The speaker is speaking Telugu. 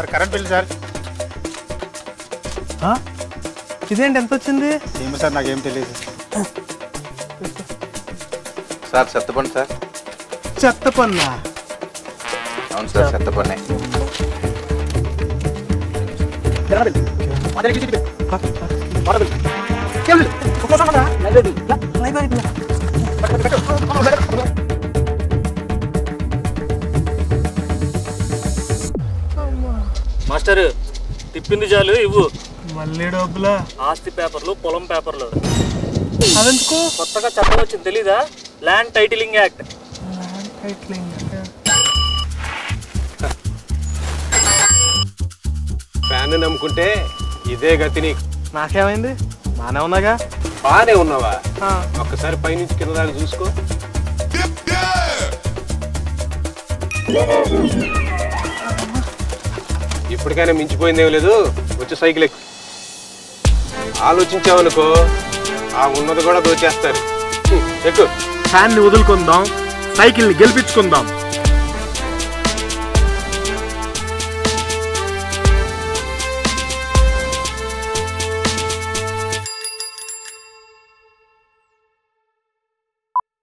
Sir current bill sir. ఇదేంటి ఎంత వచ్చింది? ఏమో సార్ నాకేం తెలియదు సార్. చెత్త పన్ను సార్. చెత్త పన్నా? అవును సార్, చెత్త పన్నే. మాస్టర్ తిప్పింది చాలు ఇవ్వు. మళ్ళీ డబ్బులా? ఆస్తి పేపర్లు, పొలం పేపర్లు. అదెందుకు? కొత్తగా చట్టం వచ్చింది తెలీదా? Land titling act. ఫ్యాన్ నమ్ముకుంటే ఇదే గతి నీకు. నాకేమైంది? బానే ఉన్నాగా. బానే ఉన్నావా? ఒక్కసారి పైనుంచి కింద దాకా చూసుకో. ఇప్పటికైనా మించిపోయిందేం లేదు. వచ్చి సైకిల్ ఎక్కు. ఆలోచించావనుకో ఆ ఉన్నది కూడా దోచేస్తారు. ఎక్కు. ఫ్యాన్ని వదులుకుందాం, సైకిల్ని గెలిపించుకుందాం.